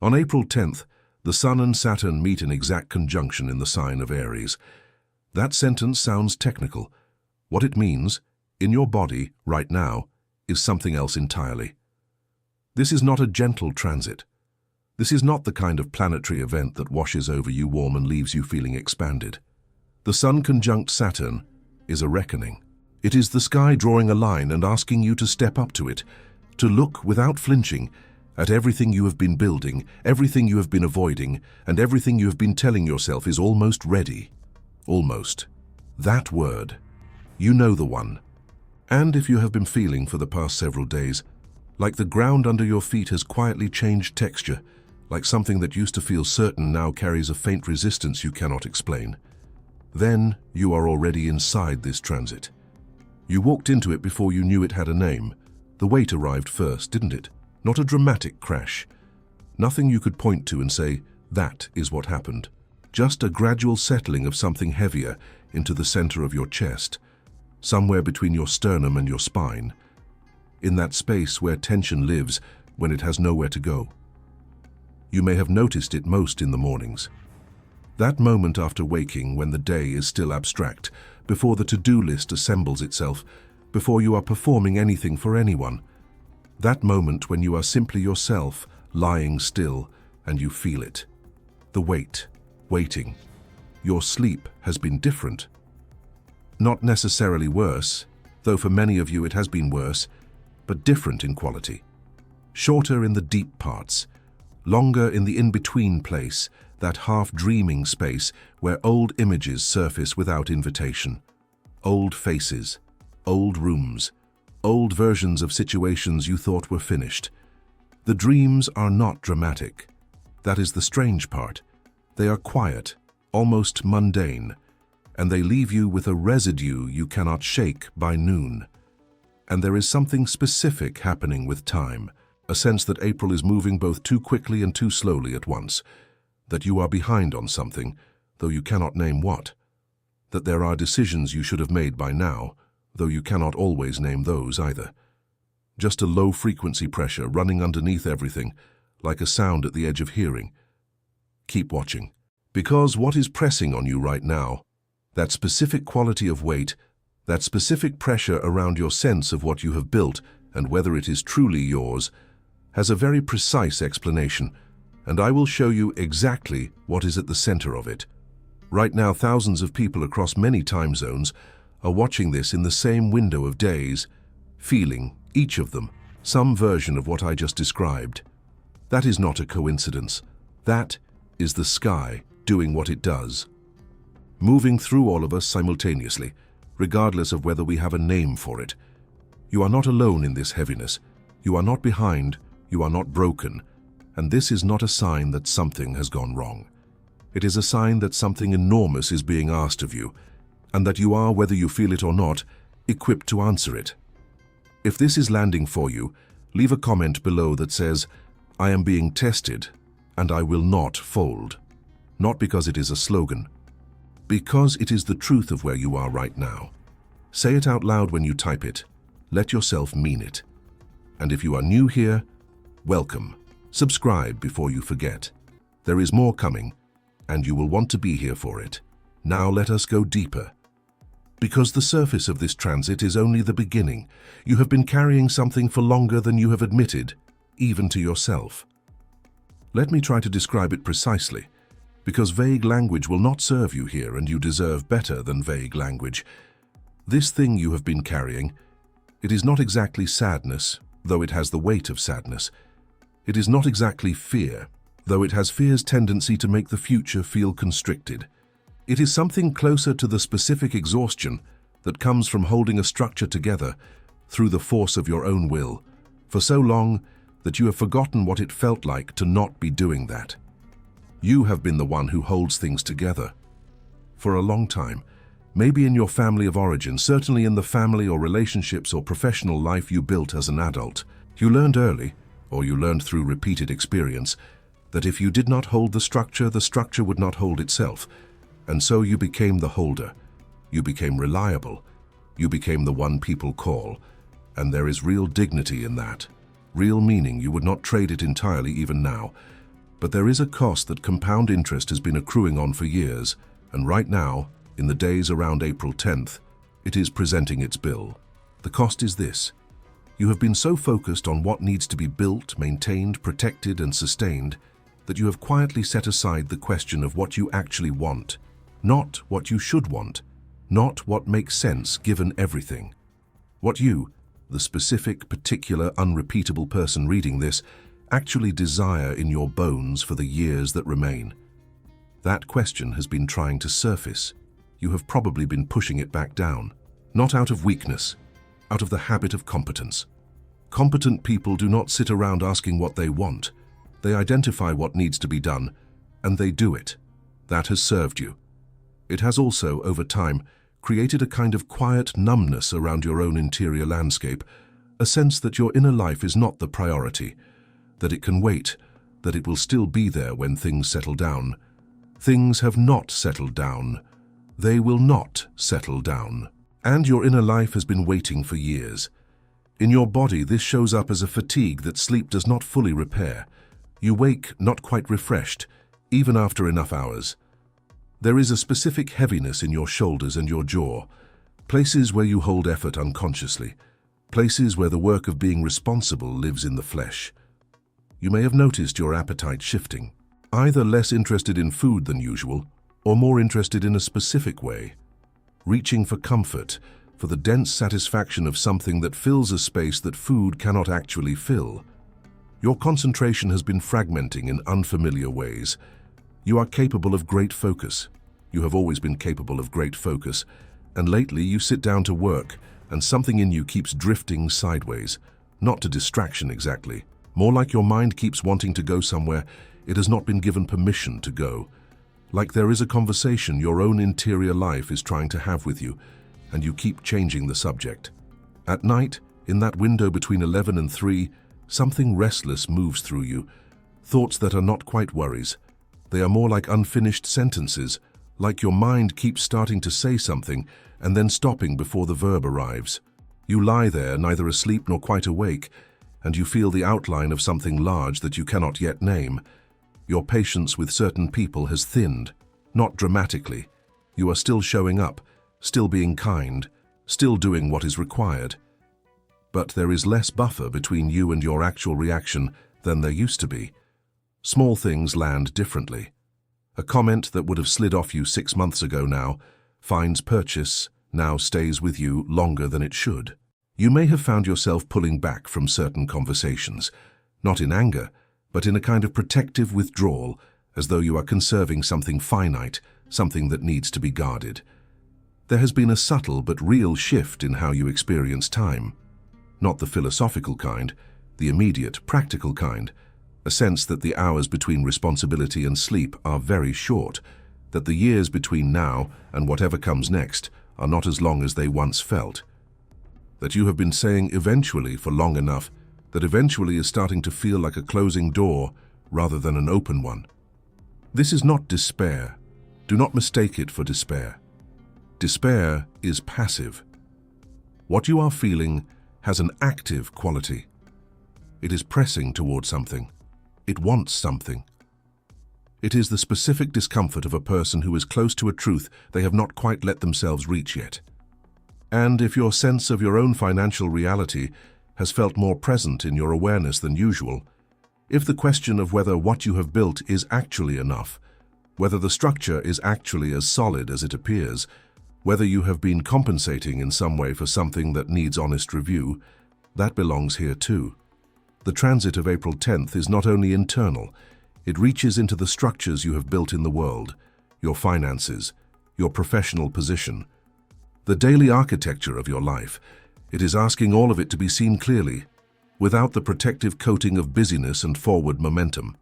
On April 10th, the Sun and Saturn meet in exact conjunction in the sign of Aries. That sentence sounds technical. What it means, in your body, right now, is something else entirely. This is not a gentle transit. This is not the kind of planetary event that washes over you warm and leaves you feeling expanded. The Sun conjunct Saturn is a reckoning. It is the sky drawing a line and asking you to step up to it, to look without flinching at everything you have been building, everything you have been avoiding, and everything you have been telling yourself is almost ready. Almost. That word. You know the one. And if you have been feeling for the past several days, like the ground under your feet has quietly changed texture, like something that used to feel certain now carries a faint resistance you cannot explain, then you are already inside this transit. You walked into it before you knew it had a name. The weight arrived first, didn't it? Not a dramatic crash. Nothing you could point to and say, that is what happened. Just a gradual settling of something heavier into the center of your chest, somewhere between your sternum and your spine, in that space where tension lives when it has nowhere to go. You may have noticed it most in the mornings. That moment after waking when the day is still abstract, before the to-do list assembles itself, before you are performing anything for anyone. That moment when you are simply yourself, lying still, and you feel it. The weight, waiting. Your sleep has been different. Not necessarily worse, though for many of you it has been worse, but different in quality. Shorter in the deep parts, longer in the in-between place, that half-dreaming space where old images surface without invitation. Old faces, old rooms, old versions of situations you thought were finished. The dreams are not dramatic. That is the strange part. They are quiet, almost mundane, and they leave you with a residue you cannot shake by noon. And there is something specific happening with time, a sense that April is moving both too quickly and too slowly at once, that you are behind on something, though you cannot name what, that there are decisions you should have made by now, though you cannot always name those either. Just a low-frequency pressure running underneath everything, like a sound at the edge of hearing. Keep watching, because what is pressing on you right now, that specific quality of weight, that specific pressure around your sense of what you have built and whether it is truly yours, has a very precise explanation, and I will show you exactly what is at the center of it. Right now, thousands of people across many time zones are watching this in the same window of days, feeling, each of them, some version of what I just described. That is not a coincidence. That is the sky doing what it does, moving through all of us simultaneously, regardless of whether we have a name for it. You are not alone in this heaviness. You are not behind. You are not broken. And this is not a sign that something has gone wrong. It is a sign that something enormous is being asked of you, and that you are, whether you feel it or not, equipped to answer it. If this is landing for you, leave a comment below that says, I am being tested, and I will not fold. Not because it is a slogan, because it is the truth of where you are right now. Say it out loud when you type it. Let yourself mean it. And if you are new here, welcome. Subscribe before you forget. There is more coming, and you will want to be here for it. Now let us go deeper. Because the surface of this transit is only the beginning. You have been carrying something for longer than you have admitted, even to yourself. Let me try to describe it precisely, because vague language will not serve you here, and you deserve better than vague language. This thing you have been carrying, it is not exactly sadness, though it has the weight of sadness. It is not exactly fear, though it has fear's tendency to make the future feel constricted. It is something closer to the specific exhaustion that comes from holding a structure together through the force of your own will, for so long that you have forgotten what it felt like to not be doing that. You have been the one who holds things together. For a long time, maybe in your family of origin, certainly in the family or relationships or professional life you built as an adult, you learned early, or you learned through repeated experience, that if you did not hold the structure would not hold itself. And so you became the holder. You became reliable. You became the one people call. And there is real dignity in that. Real meaning. You would not trade it entirely even now. But there is a cost that compound interest has been accruing on for years, and right now, in the days around April 10th, it is presenting its bill. The cost is this. You have been so focused on what needs to be built, maintained, protected, and sustained that you have quietly set aside the question of what you actually want, not what you should want, not what makes sense given everything. What you, the specific, particular, unrepeatable person reading this, actually desire in your bones for the years that remain. That question has been trying to surface. You have probably been pushing it back down, not out of weakness, out of the habit of competence. Competent people do not sit around asking what they want. They identify what needs to be done, and they do it. That has served you. It has also, over time, created a kind of quiet numbness around your own interior landscape, a sense that your inner life is not the priority, that it can wait, that it will still be there when things settle down. Things have not settled down. They will not settle down. And your inner life has been waiting for years. In your body, this shows up as a fatigue that sleep does not fully repair. You wake not quite refreshed, even after enough hours. There is a specific heaviness in your shoulders and your jaw, places where you hold effort unconsciously, places where the work of being responsible lives in the flesh. You may have noticed your appetite shifting, either less interested in food than usual, or more interested in a specific way, reaching for comfort, for the dense satisfaction of something that fills a space that food cannot actually fill. Your concentration has been fragmenting in unfamiliar ways. You are capable of great focus. You have always been capable of great focus, and lately you sit down to work, and something in you keeps drifting sideways, not to distraction exactly. More like your mind keeps wanting to go somewhere it has not been given permission to go. Like there is a conversation your own interior life is trying to have with you, and you keep changing the subject. At night, in that window between 11 and 3, something restless moves through you, thoughts that are not quite worries. They are more like unfinished sentences, like your mind keeps starting to say something and then stopping before the verb arrives. You lie there, neither asleep nor quite awake, and you feel the outline of something large that you cannot yet name. Your patience with certain people has thinned, not dramatically. You are still showing up, still being kind, still doing what is required. But there is less buffer between you and your actual reaction than there used to be. Small things land differently. A comment that would have slid off you 6 months ago now finds purchase, now stays with you longer than it should. You may have found yourself pulling back from certain conversations, not in anger, but in a kind of protective withdrawal, as though you are conserving something finite, something that needs to be guarded. There has been a subtle but real shift in how you experience time. Not the philosophical kind, the immediate, practical kind, a sense that the hours between responsibility and sleep are very short, that the years between now and whatever comes next are not as long as they once felt. That you have been saying eventually for long enough that eventually is starting to feel like a closing door rather than an open one. This is not despair. Do not mistake it for despair. Despair is passive. What you are feeling has an active quality. It is pressing toward something. It wants something. It is the specific discomfort of a person who is close to a truth they have not quite let themselves reach yet. And if your sense of your own financial reality has felt more present in your awareness than usual, if the question of whether what you have built is actually enough, whether the structure is actually as solid as it appears, whether you have been compensating in some way for something that needs honest review, that belongs here too. The transit of April 10th is not only internal, it reaches into the structures you have built in the world, your finances, your professional position, the daily architecture of your life. It is asking all of it to be seen clearly, without the protective coating of busyness and forward momentum.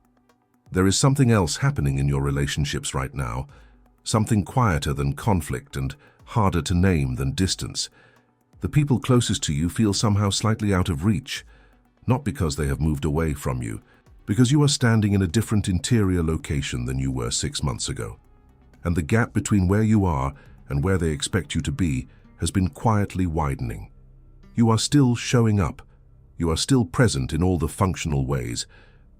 There is something else happening in your relationships right now, something quieter than conflict and harder to name than distance. The people closest to you feel somehow slightly out of reach, not because they have moved away from you, because you are standing in a different interior location than you were 6 months ago. And the gap between where you are and where they expect you to be has been quietly widening. You are still showing up. You are still present in all the functional ways,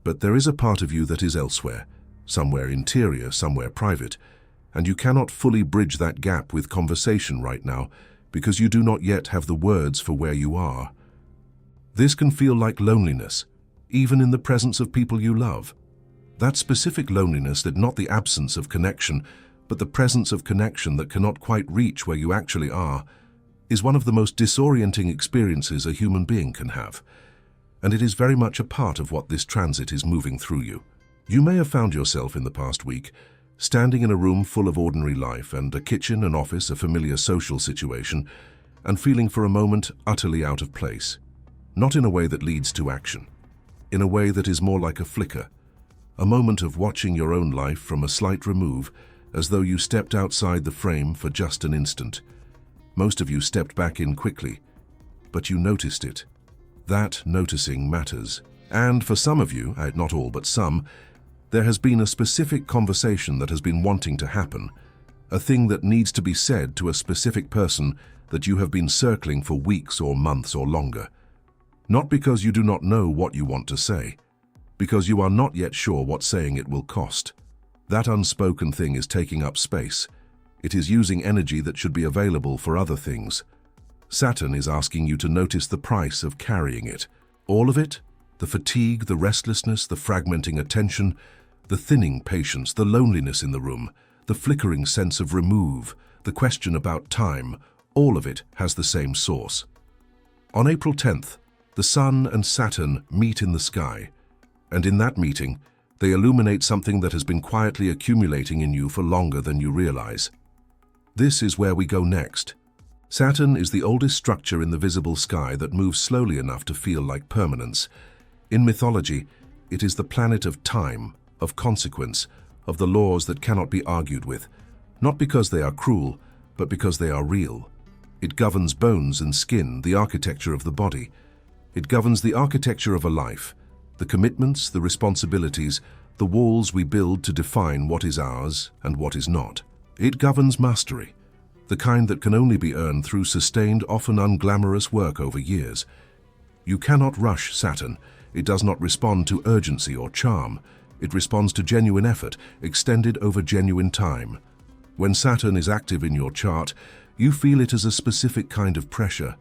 But there is a part of you that is elsewhere, somewhere interior, somewhere private, and you cannot fully bridge that gap with conversation right now because you do not yet have the words for where you are. This can feel like loneliness, even in the presence of people you love. That specific loneliness, that not the absence of connection, but the presence of connection that cannot quite reach where you actually are, is one of the most disorienting experiences a human being can have. And it is very much a part of what this transit is moving through you. You may have found yourself in the past week standing in a room full of ordinary life and a kitchen, an office, a familiar social situation, and feeling for a moment utterly out of place. Not in a way that leads to action, in a way that is more like a flicker, a moment of watching your own life from a slight remove, as though you stepped outside the frame for just an instant. Most of you stepped back in quickly, but you noticed it. That noticing matters. And for some of you, not all but some, there has been a specific conversation that has been wanting to happen, a thing that needs to be said to a specific person that you have been circling for weeks or months or longer. Not because you do not know what you want to say, because you are not yet sure what saying it will cost. That unspoken thing is taking up space. It is using energy that should be available for other things. Saturn is asking you to notice the price of carrying it. All of it? The fatigue, the restlessness, the fragmenting attention, the thinning patience, the loneliness in the room, the flickering sense of remove, the question about time, all of it has the same source. On April 10th, the Sun and Saturn meet in the sky, and in that meeting, they illuminate something that has been quietly accumulating in you for longer than you realize. This is where we go next. Saturn is the oldest structure in the visible sky that moves slowly enough to feel like permanence. In mythology, it is the planet of time, of consequence, of the laws that cannot be argued with, not because they are cruel, but because they are real. It governs bones and skin, the architecture of the body. It governs the architecture of a life, the commitments, the responsibilities, the walls we build to define what is ours and what is not. It governs mastery, the kind that can only be earned through sustained, often unglamorous work over years. You cannot rush Saturn. It does not respond to urgency or charm. It responds to genuine effort, extended over genuine time. When Saturn is active in your chart, you feel it as a specific kind of pressure.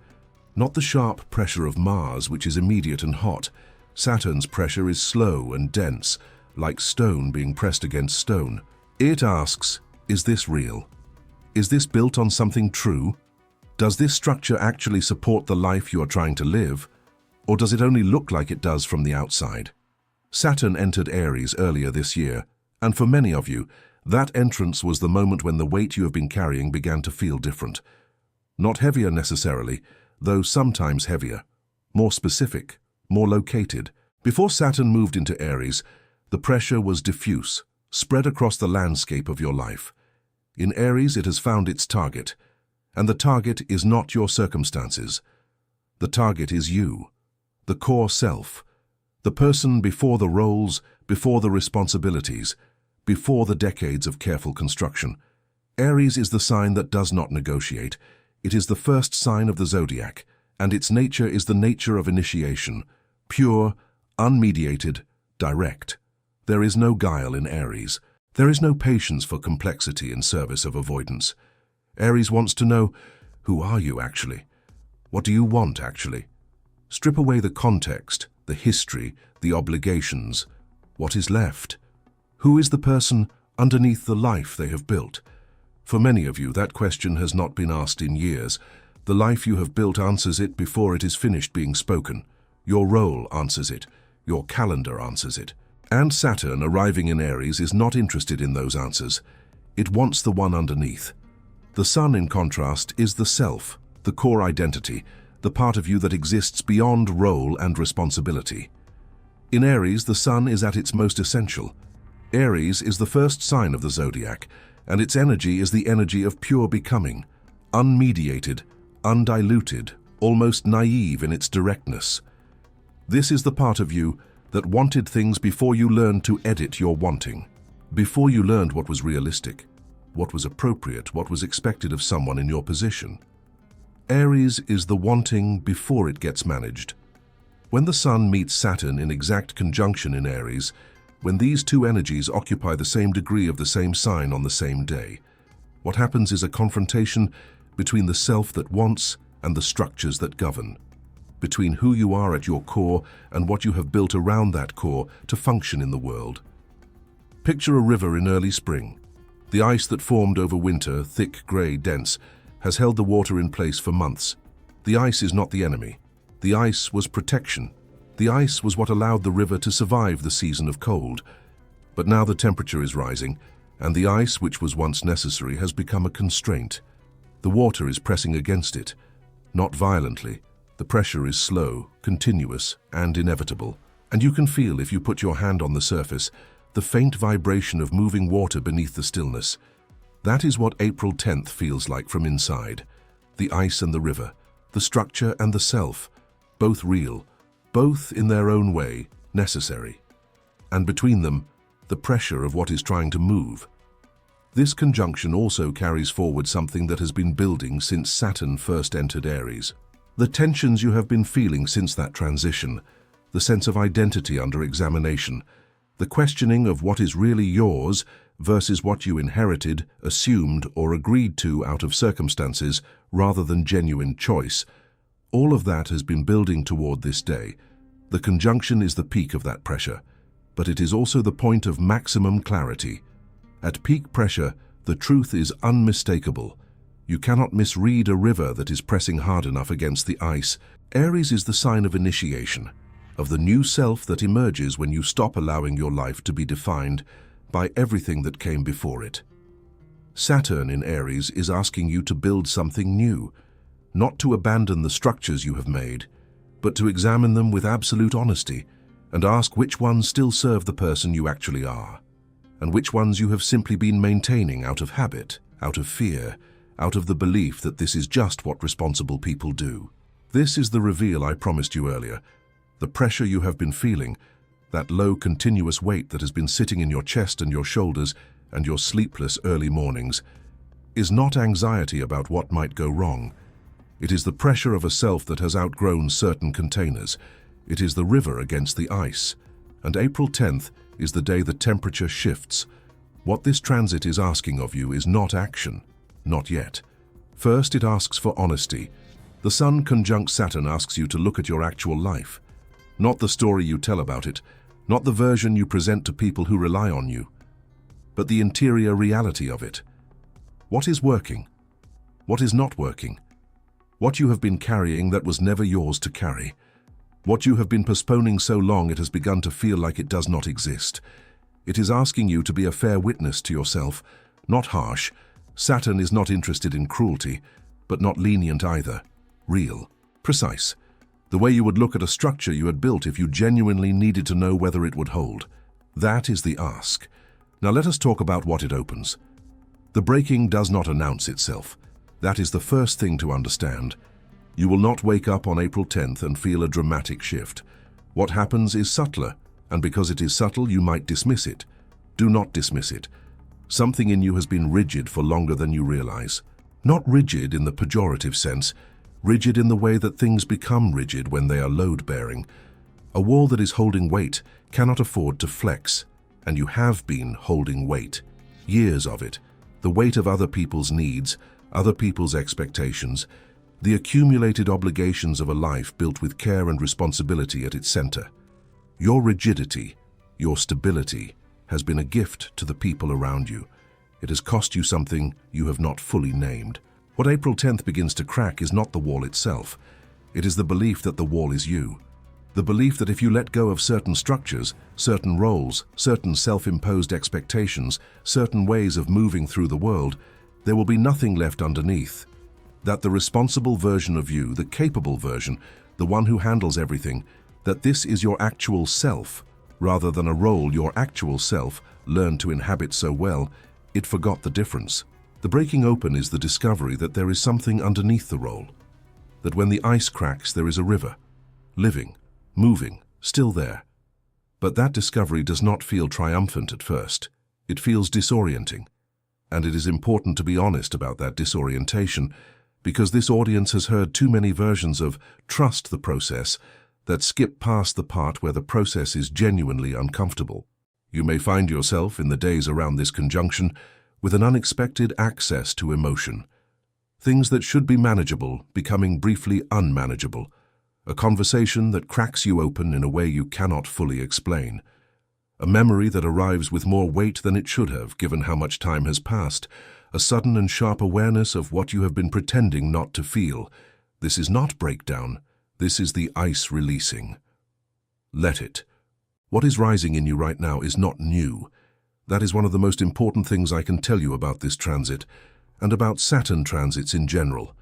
Not the sharp pressure of Mars, which is immediate and hot. Saturn's pressure is slow and dense, like stone being pressed against stone. It asks, is this real? Is this built on something true? Does this structure actually support the life you are trying to live? Or does it only look like it does from the outside? Saturn entered Aries earlier this year, and for many of you, that entrance was the moment when the weight you have been carrying began to feel different. Not heavier necessarily, though sometimes heavier. More specific, more located. Before Saturn moved into Aries, the pressure was diffuse, spread across the landscape of your life. In Aries, it has found its target, and the target is not your circumstances. The target is you, the core self, the person before the roles, before the responsibilities, before the decades of careful construction. Aries is the sign that does not negotiate. It is the first sign of the zodiac, and its nature is the nature of initiation, pure, unmediated, direct. There is no guile in Aries. There is no patience for complexity in service of avoidance. Aries wants to know, who are you actually? What do you want actually? Strip away the context, the history, the obligations. What is left? Who is the person underneath the life they have built? For many of you, that question has not been asked in years. The life you have built answers it before it is finished being spoken. Your role answers it. Your calendar answers it. And Saturn, arriving in Aries, is not interested in those answers. It wants the one underneath. The Sun, in contrast, is the self, the core identity, the part of you that exists beyond role and responsibility. In Aries, the Sun is at its most essential. Aries is the first sign of the zodiac, and its energy is the energy of pure becoming, unmediated, undiluted, almost naive in its directness. This is the part of you that wanted things before you learned to edit your wanting, before you learned what was realistic, what was appropriate, what was expected of someone in your position. Aries is the wanting before it gets managed. When the Sun meets Saturn in exact conjunction in Aries, when these two energies occupy the same degree of the same sign on the same day, what happens is a confrontation between the self that wants and the structures that govern, between who you are at your core and what you have built around that core to function in the world. Picture a river in early spring. The ice that formed over winter, thick, grey, dense, has held the water in place for months. The ice is not the enemy. The ice was protection. The ice was what allowed the river to survive the season of cold. But now the temperature is rising, and the ice, which was once necessary, has become a constraint. The water is pressing against it, not violently. The pressure is slow, continuous, and inevitable. And you can feel, if you put your hand on the surface, the faint vibration of moving water beneath the stillness. That is what April 10th feels like from inside. The ice and the river, the structure and the self, both real, both in their own way necessary. And between them, the pressure of what is trying to move. This conjunction also carries forward something that has been building since Saturn first entered Aries. The tensions you have been feeling since that transition, the sense of identity under examination, the questioning of what is really yours versus what you inherited, assumed, or agreed to out of circumstances rather than genuine choice. All of that has been building toward this day. The conjunction is the peak of that pressure, but it is also the point of maximum clarity. At peak pressure, the truth is unmistakable. You cannot misread a river that is pressing hard enough against the ice. Aries is the sign of initiation, of the new self that emerges when you stop allowing your life to be defined by everything that came before it. Saturn in Aries is asking you to build something new, not to abandon the structures you have made, but to examine them with absolute honesty and ask which ones still serve the person you actually are, and which ones you have simply been maintaining out of habit, out of fear, out of the belief that this is just what responsible people do. This is the reveal I promised you earlier. The pressure you have been feeling, that low continuous weight that has been sitting in your chest and your shoulders and your sleepless early mornings, is not anxiety about what might go wrong. It is the pressure of a self that has outgrown certain containers. It is the river against the ice. And April 10th is the day the temperature shifts. What this transit is asking of you is not action. Not yet. First, it asks for honesty. The Sun conjunct Saturn asks you to look at your actual life. Not the story you tell about it, not the version you present to people who rely on you, but the interior reality of it. What is working? What is not working? What you have been carrying that was never yours to carry. What you have been postponing so long it has begun to feel like it does not exist. It is asking you to be a fair witness to yourself, not harsh. Saturn is not interested in cruelty, but not lenient either. Real, precise. The way you would look at a structure you had built if you genuinely needed to know whether it would hold. That is the ask. Now let us talk about what it opens. The breaking does not announce itself. That is the first thing to understand. You will not wake up on April 10th and feel a dramatic shift. What happens is subtler, and because it is subtle, you might dismiss it. Do not dismiss it. Something in you has been rigid for longer than you realize. Not rigid in the pejorative sense, rigid in the way that things become rigid when they are load-bearing. A wall that is holding weight cannot afford to flex, and you have been holding weight. Years of it. The weight of other people's needs, other people's expectations, the accumulated obligations of a life built with care and responsibility at its center. Your rigidity, your stability, has been a gift to the people around you. It has cost you something you have not fully named. What April 10th begins to crack is not the wall itself. It is the belief that the wall is you. The belief that if you let go of certain structures, certain roles, certain self-imposed expectations, certain ways of moving through the world, there will be nothing left underneath. That the responsible version of you, the capable version, the one who handles everything, that this is your actual self, rather than a role your actual self learned to inhabit so well, it forgot the difference. The breaking open is the discovery that there is something underneath the role. That when the ice cracks, there is a river, living, moving, still there. But that discovery does not feel triumphant at first. It feels disorienting. And it is important to be honest about that disorientation, because this audience has heard too many versions of trust the process, that skip past the part where the process is genuinely uncomfortable. You may find yourself in the days around this conjunction with an unexpected access to emotion. Things that should be manageable becoming briefly unmanageable. A conversation that cracks you open in a way you cannot fully explain. A memory that arrives with more weight than it should have, given how much time has passed. A sudden and sharp awareness of what you have been pretending not to feel. This is not breakdown. This is the ice releasing. Let it. What is rising in you right now is not new. That is one of the most important things I can tell you about this transit, and about Saturn transits in general.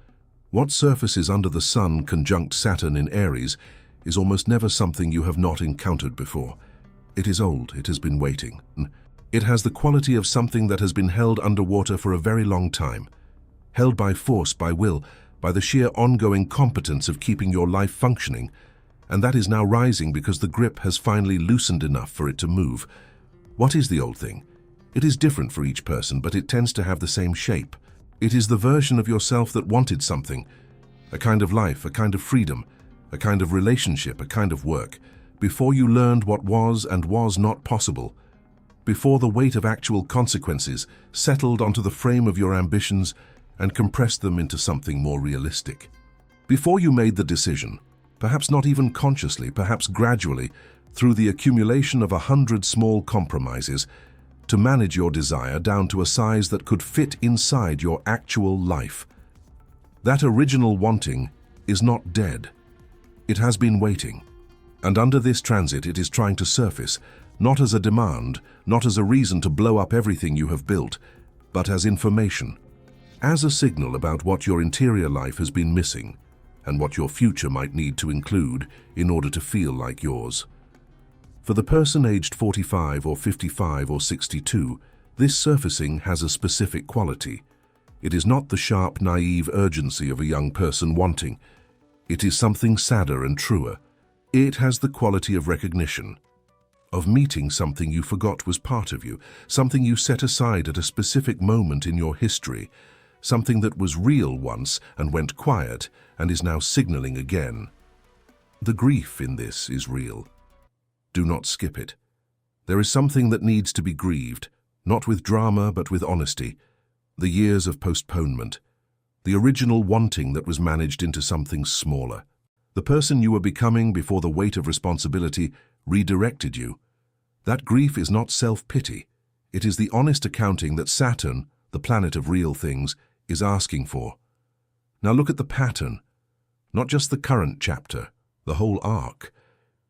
What surfaces under the Sun conjunct Saturn in Aries is almost never something you have not encountered before. It is old, it has been waiting. It has the quality of something that has been held underwater for a very long time. Held by force, by will, by the sheer ongoing competence of keeping your life functioning, and that is now rising because the grip has finally loosened enough for it to move. What is the old thing? It is different for each person, but it tends to have the same shape. It is the version of yourself that wanted something, a kind of life, a kind of freedom, a kind of relationship, a kind of work, before you learned what was and was not possible, before the weight of actual consequences settled onto the frame of your ambitions and compressed them into something more realistic. Before you made the decision, perhaps not even consciously, perhaps gradually, through the accumulation of 100 small compromises, to manage your desire down to a size that could fit inside your actual life. That original wanting is not dead. It has been waiting. And under this transit it is trying to surface, not as a demand, not as a reason to blow up everything you have built, but as information, as a signal about what your interior life has been missing, and what your future might need to include in order to feel like yours. For the person aged 45 or 55 or 62, this surfacing has a specific quality. It is not the sharp, naive urgency of a young person wanting. It is something sadder and truer. It has the quality of recognition, of meeting something you forgot was part of you, something you set aside at a specific moment in your history, something that was real once and went quiet and is now signaling again. The grief in this is real. Do not skip it. There is something that needs to be grieved, not with drama but with honesty. The years of postponement. The original wanting that was managed into something smaller. The person you were becoming before the weight of responsibility redirected you. That grief is not self-pity. It is the honest accounting that Saturn, the planet of real things, is asking for. Now look at the pattern. Not just the current chapter, the whole arc.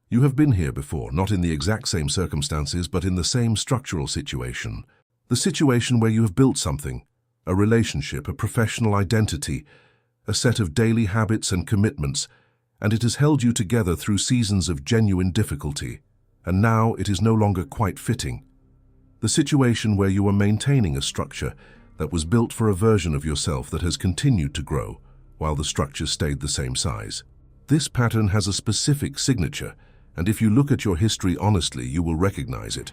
You have been here before, not in the exact same circumstances, but in the same structural situation. The situation where you have built something, a relationship, a professional identity, a set of daily habits and commitments, and it has held you together through seasons of genuine difficulty, and now it is no longer quite fitting. The situation where you are maintaining a structure that was built for a version of yourself that has continued to grow, while the structure stayed the same size. This pattern has a specific signature, and if you look at your history honestly, you will recognize it.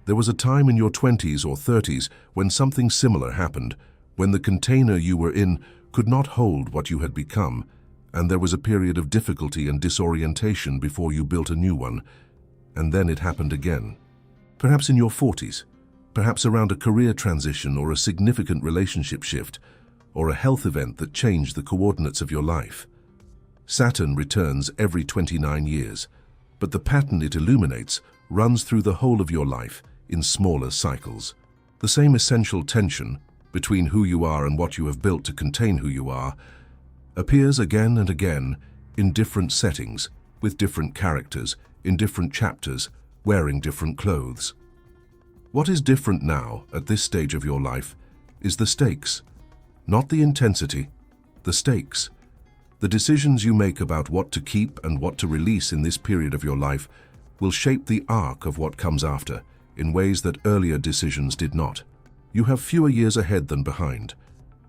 There was a time in your 20s or 30s when something similar happened, when the container you were in could not hold what you had become, and there was a period of difficulty and disorientation before you built a new one, and then it happened again. Perhaps in your 40s, perhaps around a career transition or a significant relationship shift, or a health event that changed the coordinates of your life. Saturn returns every 29 years, but the pattern it illuminates runs through the whole of your life in smaller cycles. The same essential tension between who you are and what you have built to contain who you are appears again and again in different settings, with different characters, in different chapters, wearing different clothes. What is different now, at this stage of your life, is the stakes. Not the intensity, the stakes. The decisions you make about what to keep and what to release in this period of your life will shape the arc of what comes after, in ways that earlier decisions did not. You have fewer years ahead than behind,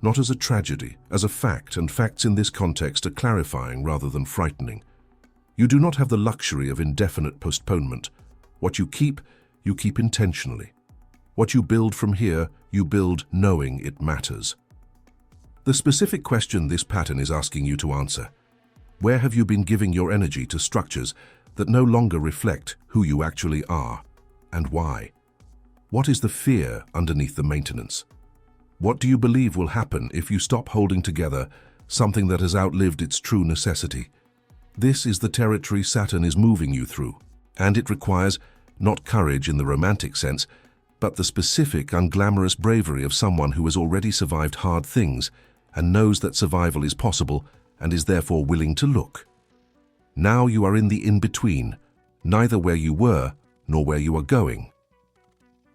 not as a tragedy, as a fact, and facts in this context are clarifying rather than frightening. You do not have the luxury of indefinite postponement. What you keep intentionally. What you build from here, you build knowing it matters. The specific question this pattern is asking you to answer: Where have you been giving your energy to structures that no longer reflect who you actually are, and why? What is the fear underneath the maintenance? What do you believe will happen if you stop holding together something that has outlived its true necessity? This is the territory Saturn is moving you through, and it requires not courage in the romantic sense, but the specific, unglamorous bravery of someone who has already survived hard things and knows that survival is possible and is therefore willing to look. Now you are in the in-between, neither where you were nor where you are going.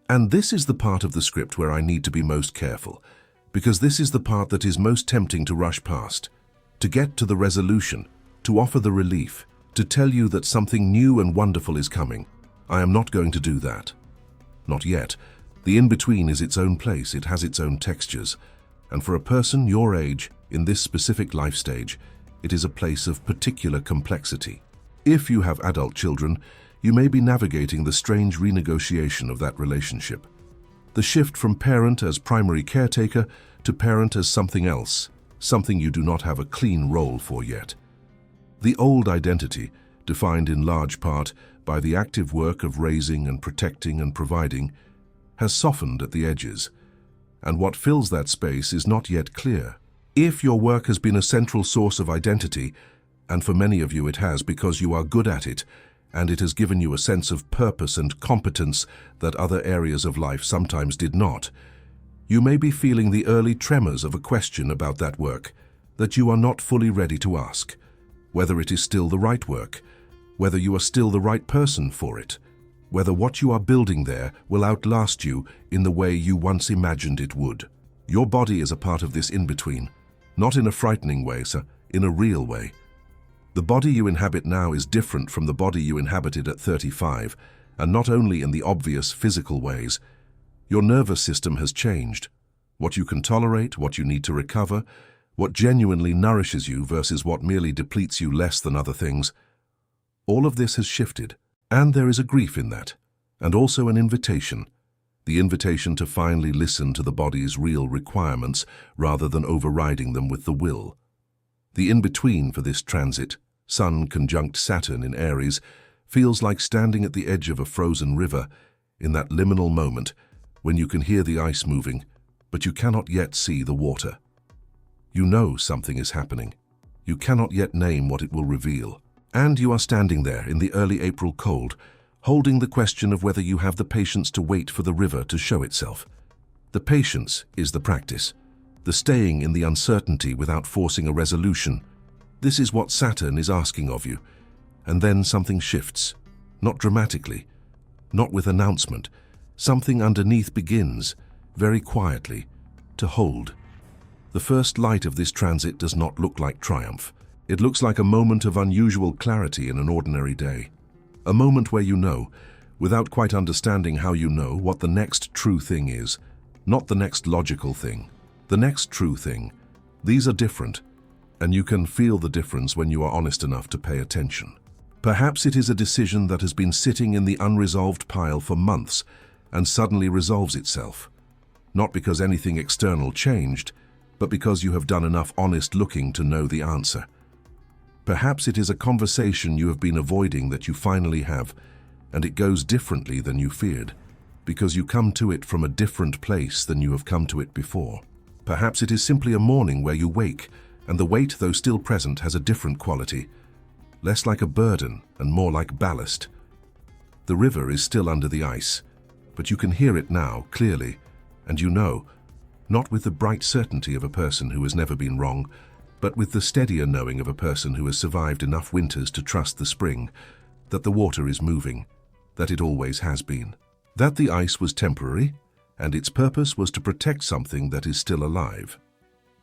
And this is the part of the script where I need to be most careful, because this is the part that is most tempting to rush past, to get to the resolution, to offer the relief, to tell you that something new and wonderful is coming. I am not going to do that. Not yet. The in-between is its own place, it has its own textures, and for a person your age, in this specific life stage, it is a place of particular complexity. If you have adult children, you may be navigating the strange renegotiation of that relationship. The shift from parent as primary caretaker to parent as something else, something you do not have a clean role for yet. The old identity, defined in large part by the active work of raising and protecting and providing, has softened at the edges, and what fills that space is not yet clear. If your work has been a central source of identity, and for many of you it has because you are good at it, and it has given you a sense of purpose and competence that other areas of life sometimes did not, you may be feeling the early tremors of a question about that work that you are not fully ready to ask, whether it is still the right work, whether you are still the right person for it, whether what you are building there will outlast you in the way you once imagined it would. Your body is a part of this in-between, not in a frightening way, sir, in a real way. The body you inhabit now is different from the body you inhabited at 35, and not only in the obvious physical ways. Your nervous system has changed. What you can tolerate, what you need to recover, what genuinely nourishes you versus what merely depletes you less than other things. All of this has shifted, and there is a grief in that, and also an invitation. The invitation to finally listen to the body's real requirements rather than overriding them with the will. The in-between for this transit, Sun conjunct Saturn in Aries, feels like standing at the edge of a frozen river in that liminal moment when you can hear the ice moving, but you cannot yet see the water. You know something is happening. You cannot yet name what it will reveal. And you are standing there in the early April cold, holding the question of whether you have the patience to wait for the river to show itself. The patience is the practice, the staying in the uncertainty without forcing a resolution. This is what Saturn is asking of you. And then something shifts, not dramatically, not with announcement. Something underneath begins, very quietly, to hold. The first light of this transit does not look like triumph. It looks like a moment of unusual clarity in an ordinary day. A moment where you know, without quite understanding how you know, what the next true thing is. Not the next logical thing. The next true thing. These are different, and you can feel the difference when you are honest enough to pay attention. Perhaps it is a decision that has been sitting in the unresolved pile for months and suddenly resolves itself. Not because anything external changed, but because you have done enough honest looking to know the answer. Perhaps it is a conversation you have been avoiding that you finally have, and it goes differently than you feared, because you come to it from a different place than you have come to it before. Perhaps it is simply a morning where you wake, and the weight, though still present, has a different quality, less like a burden and more like ballast. The river is still under the ice, but you can hear it now, clearly, and you know, not with the bright certainty of a person who has never been wrong, but with the steadier knowing of a person who has survived enough winters to trust the spring, that the water is moving, that it always has been. That the ice was temporary, and its purpose was to protect something that is still alive.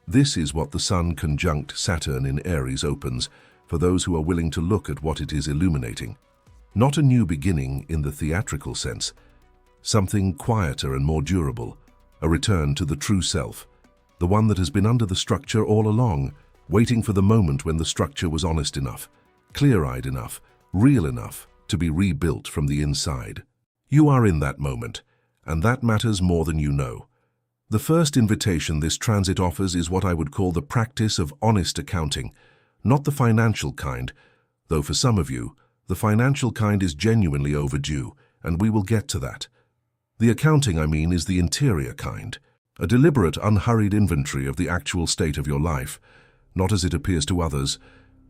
This is what the Sun conjunct Saturn in Aries opens for those who are willing to look at what it is illuminating. Not a new beginning in the theatrical sense, something quieter and more durable, a return to the true self, the one that has been under the structure all along, waiting for the moment when the structure was honest enough, clear-eyed enough, real enough to be rebuilt from the inside. You are in that moment, and that matters more than you know. The first invitation this transit offers is what I would call the practice of honest accounting, Not the financial kind, though for some of you, the financial kind is genuinely overdue, and we will get to that. The accounting, I mean, is the interior kind, a deliberate, unhurried inventory of the actual state of your life, not as it appears to others,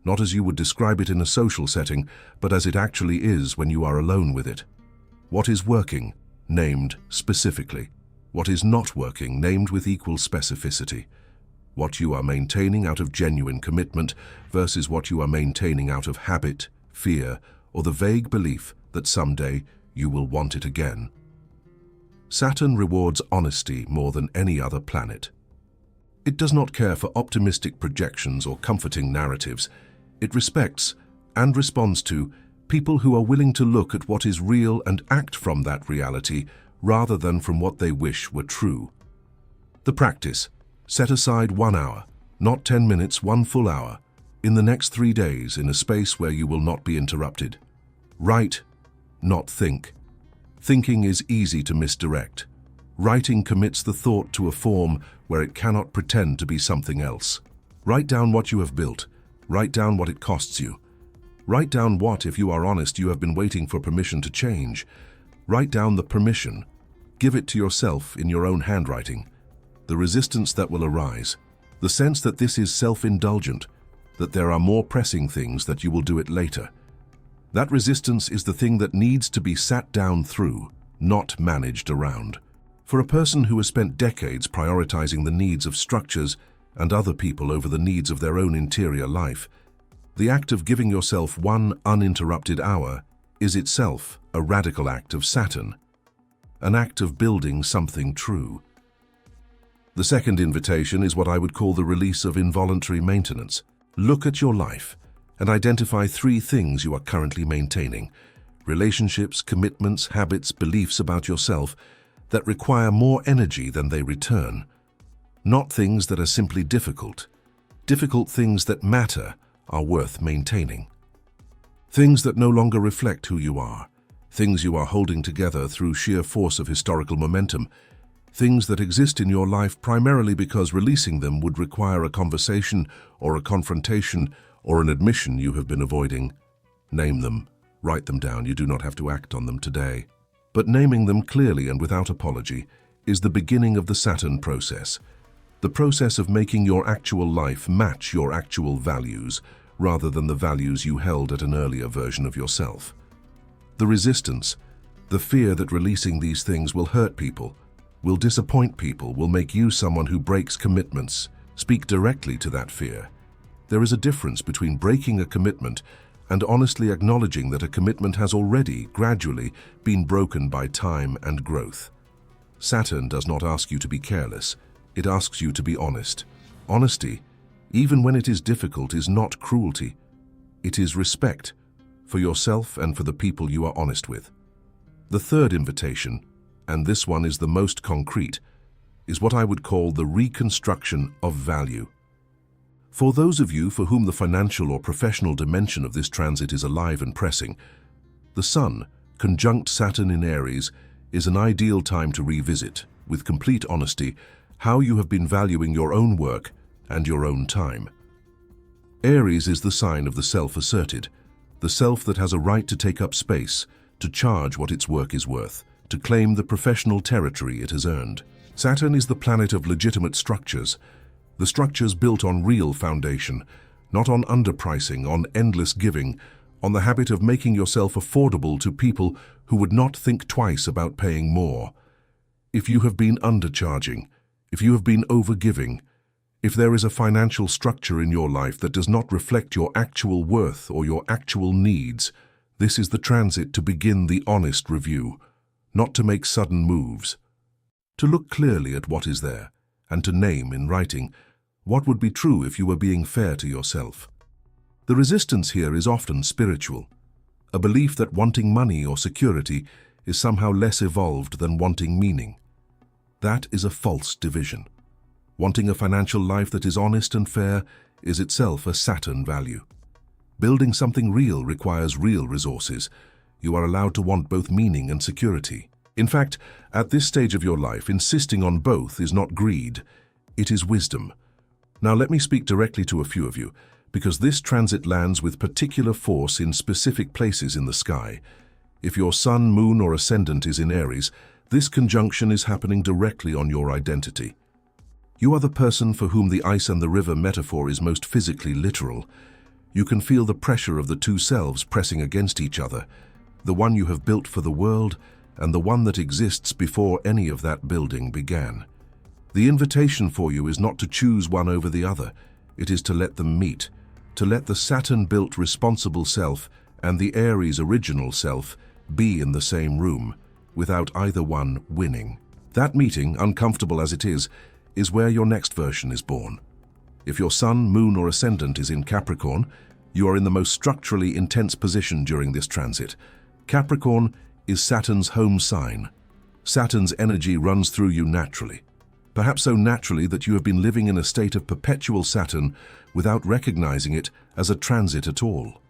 not as you would describe it in a social setting, but as it actually is when you are alone with it. What is working, named specifically. What is not working, named with equal specificity. What you are maintaining out of genuine commitment versus what you are maintaining out of habit, fear, or the vague belief that someday you will want it again. Saturn rewards honesty more than any other planet. It does not care for optimistic projections or comforting narratives. It respects and responds to people who are willing to look at what is real and act from that reality rather than from what they wish were true. The practice: set aside 1 hour, not 10 minutes, 1 full hour, in the next 3 days in a space where you will not be interrupted. Write, not think. Thinking is easy to misdirect. Writing commits the thought to a form where it cannot pretend to be something else. Write down what you have built. Write down what it costs you. Write down what, if you are honest, you have been waiting for permission to change. Write down the permission. Give it to yourself in your own handwriting. The resistance that will arise, the sense that this is self-indulgent, that there are more pressing things that you will do it later. That resistance is the thing that needs to be sat down through, not managed around. For a person who has spent decades prioritizing the needs of structures and other people over the needs of their own interior life, the act of giving yourself 1 uninterrupted hour is itself a radical act of Saturn, an act of building something true. The second invitation is what I would call the release of involuntary maintenance. Look at your life and identify 3 things you are currently maintaining: relationships, commitments, habits, beliefs about yourself that require more energy than they return. Not things that are simply difficult. Difficult things that matter are worth maintaining. Things that no longer reflect who you are. Things you are holding together through sheer force of historical momentum. Things that exist in your life primarily because releasing them would require a conversation or a confrontation or an admission you have been avoiding. Name them. Write them down. You do not have to act on them today. But naming them clearly and without apology is the beginning of the Saturn process. The process of making your actual life match your actual values rather than the values you held at an earlier version of yourself. The resistance, the fear that releasing these things will hurt people, will disappoint people, will make you someone who breaks commitments. Speak directly to that fear. There is a difference between breaking a commitment and honestly acknowledging that a commitment has already, gradually, been broken by time and growth. Saturn does not ask you to be careless. It asks you to be honest. Honesty, even when it is difficult, is not cruelty. It is respect for yourself and for the people you are honest with. The third invitation, and this one is the most concrete, is what I would call the reconstruction of value. For those of you for whom the financial or professional dimension of this transit is alive and pressing, the Sun, conjunct Saturn in Aries, is an ideal time to revisit, with complete honesty, how you have been valuing your own work and your own time. Aries is the sign of the self-asserted, the self that has a right to take up space, to charge what its work is worth, to claim the professional territory it has earned. Saturn is the planet of legitimate structures, the structures built on real foundation, not on underpricing, on endless giving, on the habit of making yourself affordable to people who would not think twice about paying more. If you have been undercharging, if you have been overgiving, if there is a financial structure in your life that does not reflect your actual worth or your actual needs, this is the transit to begin the honest review, not to make sudden moves. To look clearly at what is there, and to name in writing what would be true if you were being fair to yourself. The resistance here is often spiritual, a belief that wanting money or security is somehow less evolved than wanting meaning. That is a false division. Wanting a financial life that is honest and fair is itself a Saturn value. Building something real requires real resources. You are allowed to want both meaning and security. In fact, at this stage of your life, insisting on both is not greed, it is wisdom. Now let me speak directly to a few of you, because this transit lands with particular force in specific places in the sky. If your sun, moon, or ascendant is in Aries, this conjunction is happening directly on your identity. You are the person for whom the ice and the river metaphor is most physically literal. You can feel the pressure of the two selves pressing against each other, the one you have built for the world and the one that exists before any of that building began. The invitation for you is not to choose one over the other. It is to let them meet, to let the Saturn-built responsible self and the Aries original self be in the same room, without either one winning. That meeting, uncomfortable as it is where your next version is born. If your sun, moon, or ascendant is in Capricorn, you are in the most structurally intense position during this transit. Capricorn is Saturn's home sign. Saturn's energy runs through you naturally, perhaps so naturally that you have been living in a state of perpetual Saturn without recognizing it as a transit at all.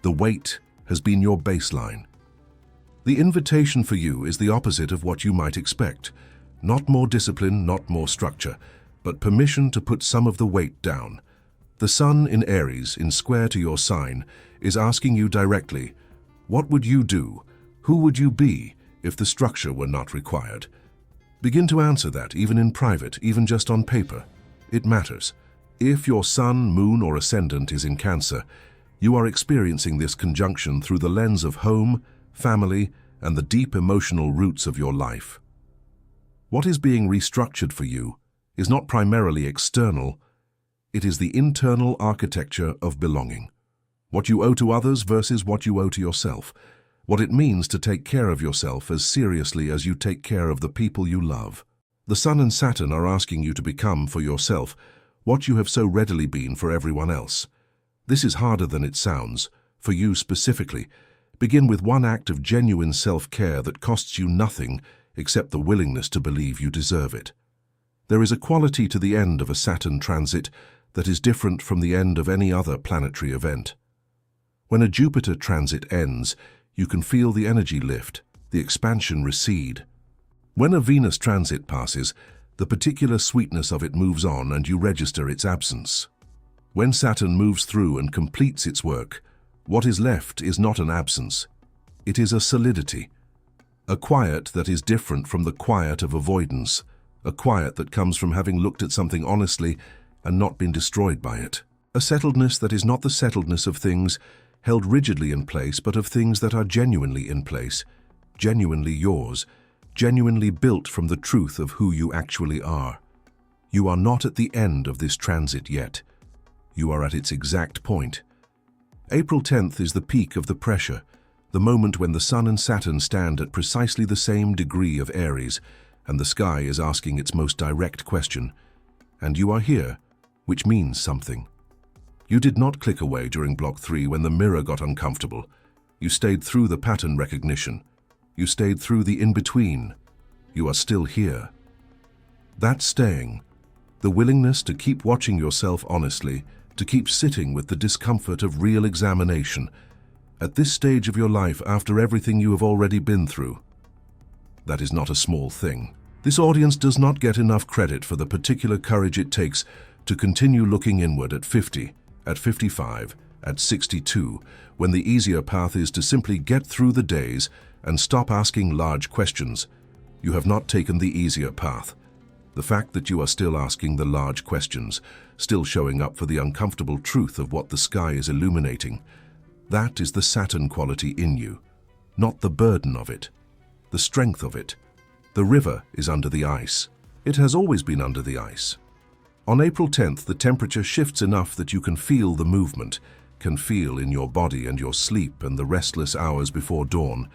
The weight has been your baseline. The invitation for you is the opposite of what you might expect. Not more discipline, not more structure, but permission to put some of the weight down. The sun in Aries, in square to your sign, is asking you directly, what would you do? Who would you be if the structure were not required? Begin to answer that, even in private, even just on paper. It matters. If your sun, moon, or ascendant is in Cancer, you are experiencing this conjunction through the lens of home, family, and the deep emotional roots of your life. What is being restructured for you is not primarily external, it is the internal architecture of belonging. What you owe to others versus what you owe to yourself. What it means to take care of yourself as seriously as you take care of the people you love. The Sun and Saturn are asking you to become, for yourself, what you have so readily been for everyone else. This is harder than it sounds, for you specifically. Begin with one act of genuine self-care that costs you nothing except the willingness to believe you deserve it. There is a quality to the end of a Saturn transit that is different from the end of any other planetary event. When a Jupiter transit ends, you can feel the energy lift, the expansion recede. When a Venus transit passes, the particular sweetness of it moves on and you register its absence. When Saturn moves through and completes its work, what is left is not an absence. It is a solidity. A quiet that is different from the quiet of avoidance. A quiet that comes from having looked at something honestly and not been destroyed by it. A settledness that is not the settledness of things held rigidly in place, but of things that are genuinely in place, genuinely yours, genuinely built from the truth of who you actually are. You are not at the end of this transit yet. You are at its exact point. April 10th is the peak of the pressure, the moment when the Sun and Saturn stand at precisely the same degree of Aries, and the sky is asking its most direct question. And you are here, which means something. You did not click away during Block 3 when the mirror got uncomfortable. You stayed through the pattern recognition. You stayed through the in-between. You are still here. That staying, the willingness to keep watching yourself honestly, to keep sitting with the discomfort of real examination, at this stage of your life after everything you have already been through. That is not a small thing. This audience does not get enough credit for the particular courage it takes to continue looking inward at 50, at 55, at 62, when the easier path is to simply get through the days and stop asking large questions. You have not taken the easier path. The fact that you are still asking the large questions, still showing up for the uncomfortable truth of what the sky is illuminating, that is the Saturn quality in you, not the burden of it, the strength of it. The river is under the ice. It has always been under the ice. On April 10th, the temperature shifts enough that you can feel the movement, can feel in your body and your sleep and the restless hours before dawn,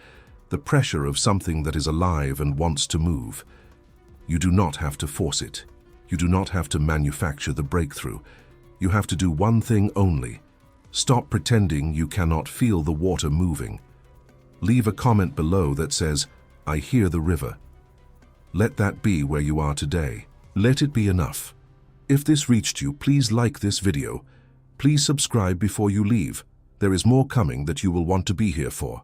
the pressure of something that is alive and wants to move. You do not have to force it. You do not have to manufacture the breakthrough. You have to do one thing only. Stop pretending you cannot feel the water moving. Leave a comment below that says, "I hear the river." Let that be where you are today. Let it be enough. If this reached you, please like this video. Please subscribe before you leave. There is more coming that you will want to be here for.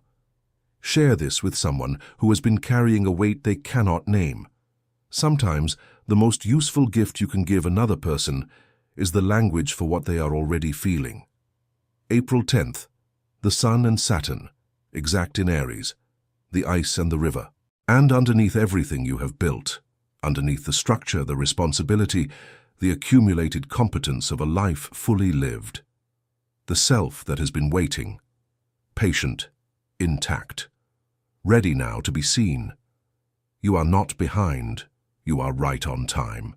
Share this with someone who has been carrying a weight they cannot name. Sometimes, the most useful gift you can give another person is the language for what they are already feeling. April 10th, the Sun and Saturn, exact in Aries, the ice and the river. And underneath everything you have built, underneath the structure, the responsibility, the accumulated competence of a life fully lived, the self that has been waiting, patient, intact, ready now to be seen. You are not behind, you are right on time.